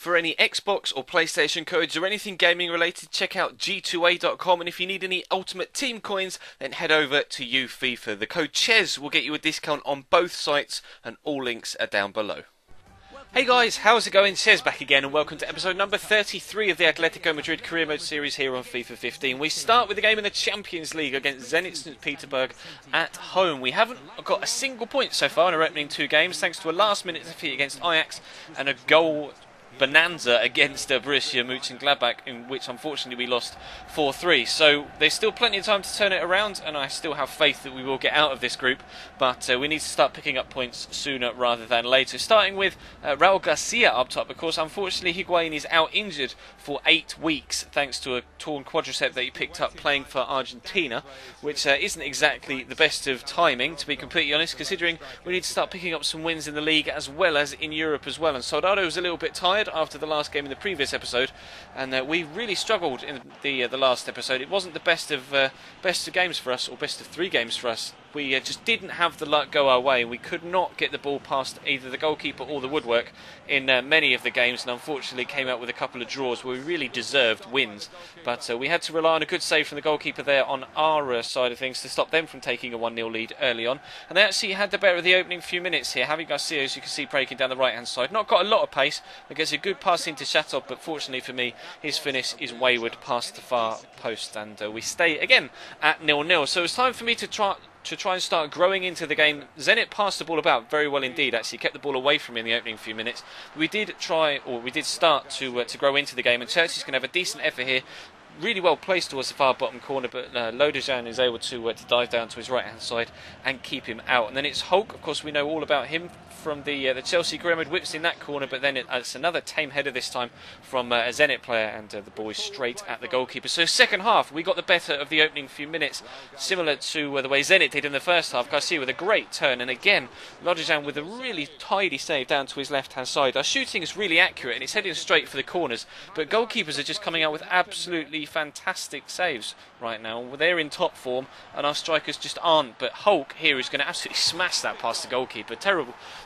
For any Xbox or PlayStation codes or anything gaming related, check out g2a.com, and if you need any Ultimate Team coins, then head over to FIFA. The code CHES will get you a discount on both sites, and all links are down below. Hey guys, how's it going? Chez back again, and welcome to episode number 33 of the Atletico Madrid Career Mode series here on FIFA 15. We start with the game in the Champions League against Zenit St. Petersburg at home. We haven't got a single point so far in our opening two games, thanks to a last-minute defeat against Ajax and a goal bonanza against Borussia Mönchengladbach, in which unfortunately we lost 4-3. So there's still plenty of time to turn it around, and I still have faith that we will get out of this group, but we need to start picking up points sooner rather than later. Starting with Raul Garcia up top. Of course, unfortunately Higuain is out injured for 8 weeks thanks to a torn quadricep that he picked up playing for Argentina, which isn't exactly the best of timing, to be completely honest, considering we need to start picking up some wins in the league as well as in Europe as well. And Soldado was a little bit tired after the last game in the previous episode, and we really struggled in the last episode. It wasn't the best of games for us, or best of 3 games for us. We just didn't have the luck go our way. We could not get the ball past either the goalkeeper or the woodwork in many of the games, and unfortunately came out with a couple of draws where we really deserved wins. But we had to rely on a good save from the goalkeeper there on our side of things to stop them from taking a 1-0 lead early on. And they actually had the better of the opening few minutes here. Javi Garcia, as you can see, breaking down the right-hand side. Not got a lot of pace. It gets a good pass into Shatov, but fortunately for me, his finish is wayward past the far post, and we stay again at 0-0. So it's time for me to try and start growing into the game. Zenit passed the ball about very well indeed, actually kept the ball away from me in the opening few minutes. We did start to grow into the game, and Churchy's going to have a decent effort here. Really well placed towards the far bottom corner, but Lodejan is able to dive down to his right hand side and keep him out. And then it's Hulk, of course we know all about him from the Chelsea career mode, whips in that corner, but then it's another tame header this time from a Zenit player, and the ball is straight at the goalkeeper. So second half, we got the better of the opening few minutes, similar to the way Zenit did in the first half. Garcia with a great turn, and again Lodejan with a really tidy save down to his left hand side. Our shooting is really accurate and it's heading straight for the corners, but goalkeepers are just coming out with absolutely fantastic saves right now. They're in top form and our strikers just aren't, but Hulk here is going to absolutely smash that past the goalkeeper.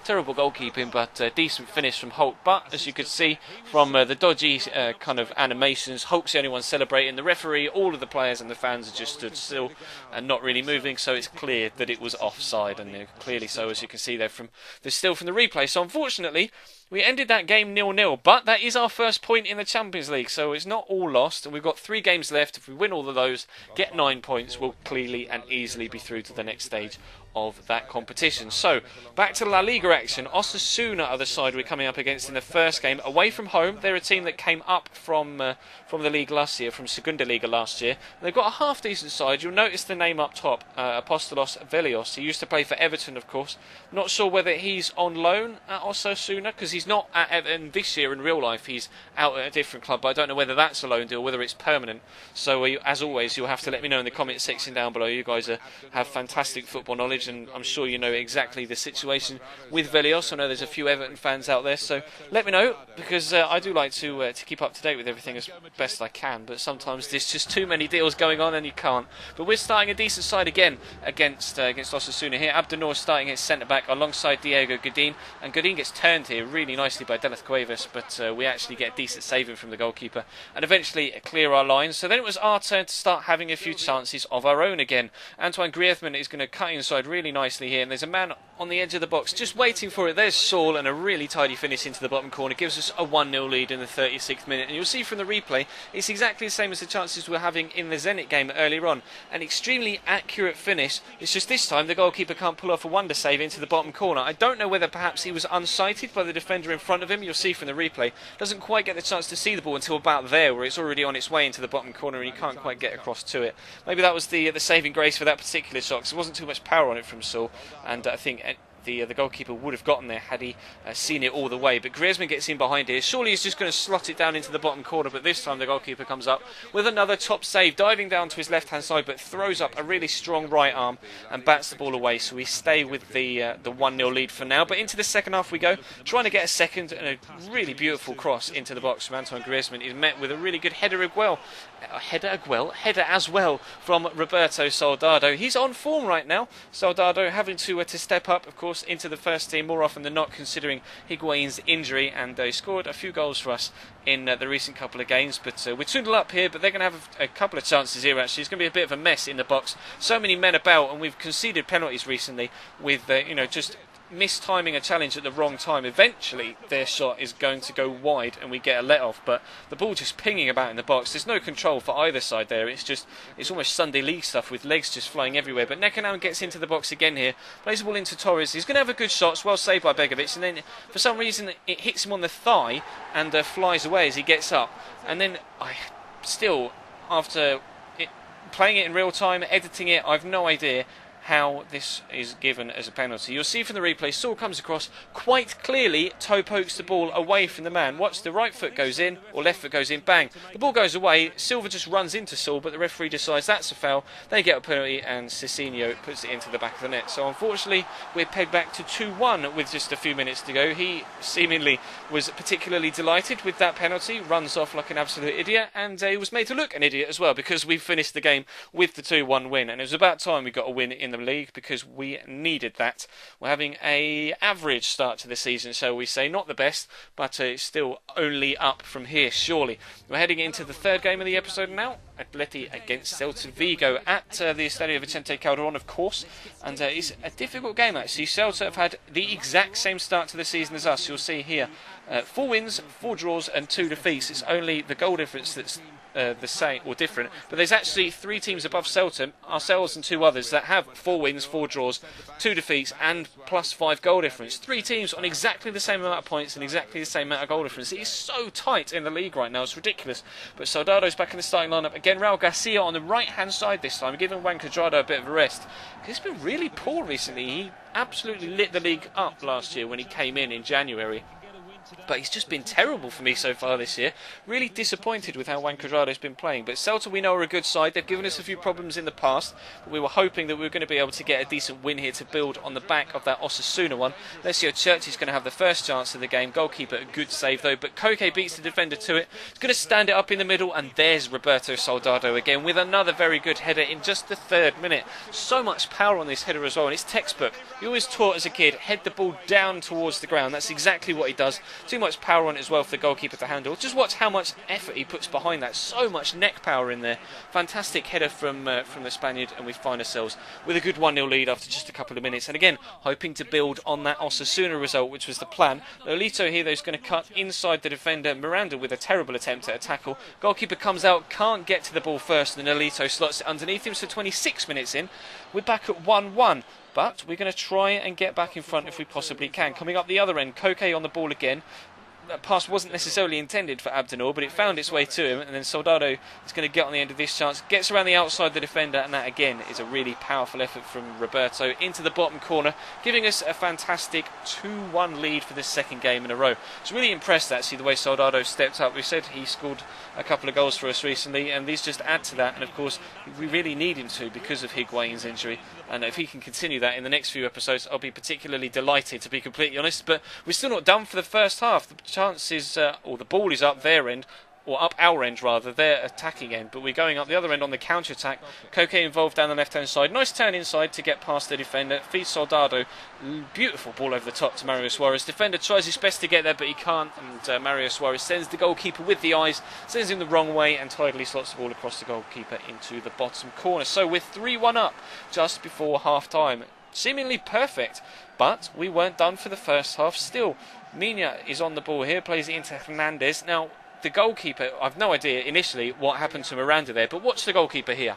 Terrible goalkeeping, but decent finish from Hulk. But as you could see from the dodgy kind of animations, Hulk's the only one celebrating. The referee, all of the players and the fans are just stood still and not really moving, so it's clear that it was offside, and clearly so, as you can see there from the still from the replay. So unfortunately we ended that game 0-0, but that is our first point in the Champions League, so it's not all lost, and we've got 3 games left. If we win all of those, get 9 points, we'll clearly and easily be through to the next stage of that competition. So back to La Liga action. Osasuna are the side we're coming up against in the first game away from home. They're a team that came up from the league last year, from Segunda Liga last year. They've got a half decent side. You'll notice the name up top, Apostolos Velios. He used to play for Everton, of course. Not sure whether he's on loan at Osasuna, because he's not at Everton this year in real life. He's out at a different club, but I don't know whether that's a loan deal, whether it's permanent. So as always, you'll have to let me know in the comment section down below. You guys have fantastic football knowledge, and I'm sure you know exactly the situation with Velios. I know there's a few Everton fans out there, so let me know, because I do like to keep up to date with everything as best I can, but sometimes there's just too many deals going on and you can't. But we're starting a decent side again against Osasuna here. Abdenor starting at centre-back alongside Diego Godin, and Godin gets turned here really nicely by Deleth Cuevas, but we actually get a decent saving from the goalkeeper and eventually clear our lines. So then it was our turn to start having a few chances of our own again. Antoine Griezmann is going to cut inside really nicely here, and there's a man on the edge of the box just waiting for it. There's Saul, and a really tidy finish into the bottom corner gives us a 1-0 lead in the 36th minute. And you'll see from the replay, it's exactly the same as the chances we're having in the Zenit game earlier on. An extremely accurate finish. It's just this time the goalkeeper can't pull off a wonder save into the bottom corner. I don't know whether perhaps he was unsighted by the defender in front of him. You'll see from the replay, doesn't quite get the chance to see the ball until about there, where it's already on its way into the bottom corner and he can't quite get across to it. Maybe that was the saving grace for that particular shot, because there wasn't too much power on it from Saul, and I think the goalkeeper would have gotten there had he seen it all the way. But Griezmann gets in behind here. Surely he's just going to slot it down into the bottom corner, but this time the goalkeeper comes up with another top save, diving down to his left hand side, but throws up a really strong right arm and bats the ball away. So we stay with the 1-0 lead for now. But into the second half we go, trying to get a second, and a really beautiful cross into the box from Antoine Griezmann is met with a really good header as well from Roberto Soldado. He's on form right now. Soldado having to step up, of course, course, into the first team more often than not, considering Higuain's injury, and they scored a few goals for us in the recent couple of games. But we're 2-0 up here, but they're going to have a couple of chances here, actually. It's going to be a bit of a mess in the box. So many men about, and we've conceded penalties recently with, just mistiming a challenge at the wrong time. Eventually their shot is going to go wide and we get a let off, but the ball just pinging about in the box. There's no control for either side there. It's almost Sunday league stuff with legs just flying everywhere. But Nekonan gets into the box again here, plays the ball into Torres. He's going to have a good shot. It's well saved by Begovic, and then for some reason it hits him on the thigh and flies away as he gets up. And then after playing it in real time, editing it, I've no idea how this is given as a penalty. You'll see from the replay, Saul comes across quite clearly, toe pokes the ball away from the man. Watch, the right foot goes in, or left foot goes in, bang. The ball goes away, Silva just runs into Saul, but the referee decides that's a foul. They get a penalty, and Cicinho puts it into the back of the net. So unfortunately, we're pegged back to 2-1 with just a few minutes to go. He seemingly was particularly delighted with that penalty, runs off like an absolute idiot, and he was made to look an idiot as well, because we finished the game with the 2-1 win, and it was about time we got a win in the league, because we needed that. We're having a average start to the season, shall we say. Not the best, but it's still only up from here, surely. We're heading into the third game of the episode now. Atleti against Celta Vigo at the Estadio Vicente Calderon, of course, and it's a difficult game actually. Celta have had the exact same start to the season as us. You'll see here 4 wins, 4 draws and 2 defeats. It's only the goal difference that's the same or different, but there's actually 3 teams above Celta, ourselves and 2 others, that have 4 wins, 4 draws, 2 defeats and plus 5 goal difference. 3 teams on exactly the same amount of points and exactly the same amount of goal difference. It is so tight in the league right now, it's ridiculous. But Soldado's back in the starting lineup again. Raul Garcia on the right hand side this time, giving Juan Cuadrado a bit of a rest. He's been really poor recently. He absolutely lit the league up last year when he came in January. But he's just been terrible for me so far this year. Really disappointed with how Juan Cuadrado's been playing. But Celta, we know, are a good side. They've given us a few problems in the past, but we were hoping that we were going to be able to get a decent win here to build on the back of that Osasuna one. Alessio Churchi's going to have the first chance of the game. Goalkeeper, a good save though, but Koke beats the defender to it. He's going to stand it up in the middle, and there's Roberto Soldado again with another very good header in just the 3rd minute. So much power on this header as well, and it's textbook. He always taught as a kid, head the ball down towards the ground. That's exactly what he does. Too much power on it as well for the goalkeeper to handle. Just watch how much effort he puts behind that. So much neck power in there. Fantastic header from the Spaniard, and we find ourselves with a good 1-0 lead after just a couple of minutes. And again, hoping to build on that Osasuna result, which was the plan. Lolito here, though, is going to cut inside the defender. Miranda with a terrible attempt at a tackle. Goalkeeper comes out, can't get to the ball first, and Lolito slots it underneath him. So 26 minutes in, we're back at 1-1. But we're going to try and get back in front if we possibly can. Coming up the other end, Koke on the ball again. That pass wasn't necessarily intended for Abdenor, but it found its way to him, and then Soldado is going to get on the end of this chance, gets around the outside the defender, and that again is a really powerful effort from Roberto into the bottom corner, giving us a fantastic 2-1 lead for this 2nd game in a row. I was really impressed actually the way Soldado stepped up. We said he scored a couple of goals for us recently, and these just add to that, and of course we really need him to because of Higuain's injury, and if he can continue that in the next few episodes, I'll be particularly delighted, to be completely honest. But we're still not done for the first half. The chances, or the ball is up their end, or up our end rather, their attacking end, but we're going up the other end on the counter-attack. Koke involved down the left-hand side. Nice turn inside to get past the defender. Feeds Soldado. Beautiful ball over the top to Mario Suarez. Defender tries his best to get there, but he can't, and Mario Suarez sends the goalkeeper with the eyes, sends him the wrong way, and tidily slots the ball across the goalkeeper into the bottom corner. So we're 3-1 up just before half-time. Seemingly perfect, but we weren't done for the first half still. Mina is on the ball here, plays it into Hernandez. Now, the goalkeeper, I've no idea initially what happened to Miranda there, but watch the goalkeeper here.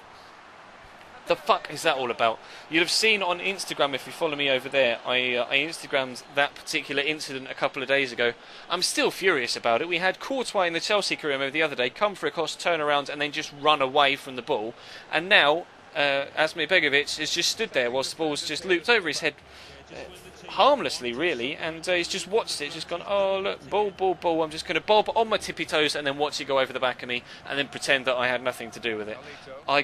The fuck is that all about? You'd have seen on Instagram, if you follow me over there, I Instagrammed that particular incident a couple of days ago. I'm still furious about it. We had Courtois in the Chelsea career mode the other day, come for a cross, turn around and then just run away from the ball. And now, Asmir Begovic has just stood there whilst the ball's just looped over his head. Harmlessly really, and he's just watched it, just gone, oh look, ball, I'm just going to bob on my tippy toes and then watch it go over the back of me and then pretend that I had nothing to do with it. I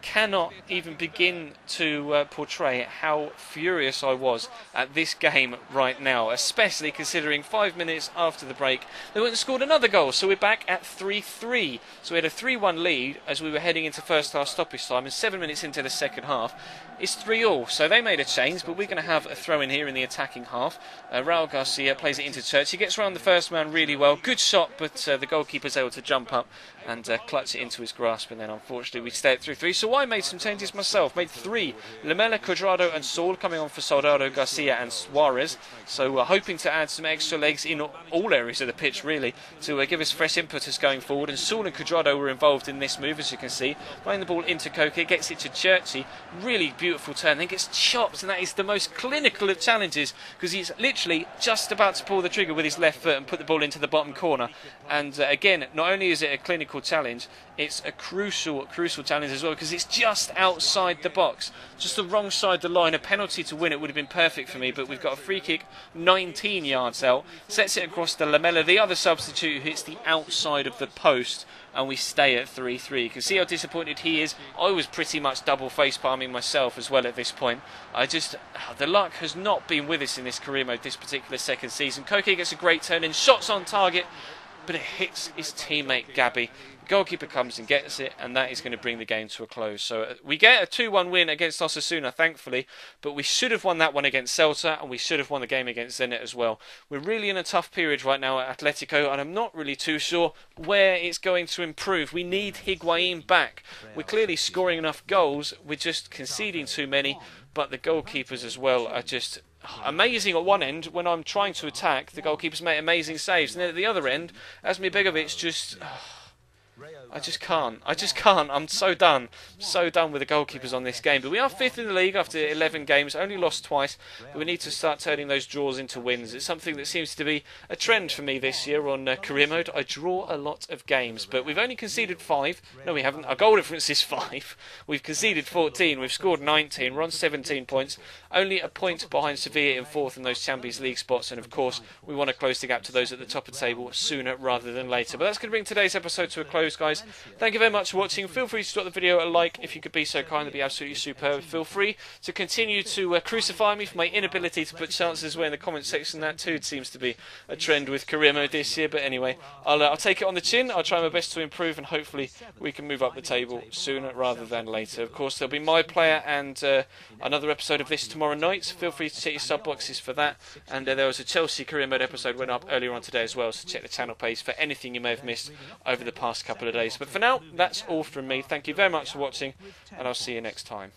cannot even begin to portray how furious I was at this game right now, especially considering 5 minutes after the break they went and scored another goal, so we're back at 3-3. So we had a 3-1 lead as we were heading into first half stoppage time, and 7 minutes into the second half it's 3-3. So they made a change, but we're going to have a throw in here in the attacking half. Raul Garcia plays it into Church. He gets around the first man really well. Good shot, but the goalkeeper's able to jump up and clutch it into his grasp, and then unfortunately we stay at 3-3. So I made some changes myself. Made 3. Lamela, Cuadrado and Saul coming on for Soldado, Garcia and Suarez. So we're hoping to add some extra legs in all areas of the pitch really to give us fresh impetus going forward. And Saul and Cuadrado were involved in this move, as you can see. Playing the ball into Koke, gets it to Churchy. Really beautiful turn, then gets chopped, and that is the most clinical of challenges because he's literally just about to pull the trigger with his left foot and put the ball into the bottom corner. And again, not only is it a clinical challenge, it's a crucial challenge as well because it's just outside the box, just the wrong side of the line. A penalty to win it would have been perfect for me, but we've got a free kick 19 yards out, sets it across to Lamela, the other substitute, who hits the outside of the post, and we stay at 3-3. You can see how disappointed he is. I was pretty much double face palming myself as well at this point. The luck has not been with us in this career mode this particular second season. Koke gets a great turn in, shots on target, but it hits his teammate Gabby. The goalkeeper comes and gets it, and that is going to bring the game to a close. So we get a 2-1 win against Osasuna, thankfully, but we should have won that one against Celta, and we should have won the game against Zenit as well. We're really in a tough period right now at Atletico, and I'm not really too sure where it's going to improve. We need Higuain back. We're clearly scoring enough goals, we're just conceding too many, but the goalkeepers as well are just amazing at one end. When I'm trying to attack, the goalkeepers make amazing saves, and then at the other end, Asmir Begovic just... I just can't. I'm so done with the goalkeepers on this game. But we are 5th in the league after 11 games, only lost twice, but we need to start turning those draws into wins. It's something that seems to be a trend for me this year on career mode. I draw a lot of games, but we've only conceded 5. No, we haven't. Our goal difference is 5. We've conceded 14. We've scored 19. We're on 17 points. Only a point behind Sevilla in 4th in those Champions League spots, and of course we want to close the gap to those at the top of the table sooner rather than later. But that's going to bring today's episode to a close, guys. Thank you very much for watching. Feel free to drop the video a like if you could be so kind. That'd be absolutely superb. Feel free to continue to crucify me for my inability to put chances away in the comment section. That too seems to be a trend with career mode this year. But anyway, I'll take it on the chin. I'll try my best to improve, and hopefully we can move up the table sooner rather than later. Of course, there'll be my player and another episode of this tomorrow night. So feel free to check your sub boxes for that. And there was a Chelsea career mode episode went up earlier on today as well. So check the channel page for anything you may have missed over the past couple of days. But for now, that's all from me. Thank you very much for watching, and I'll see you next time.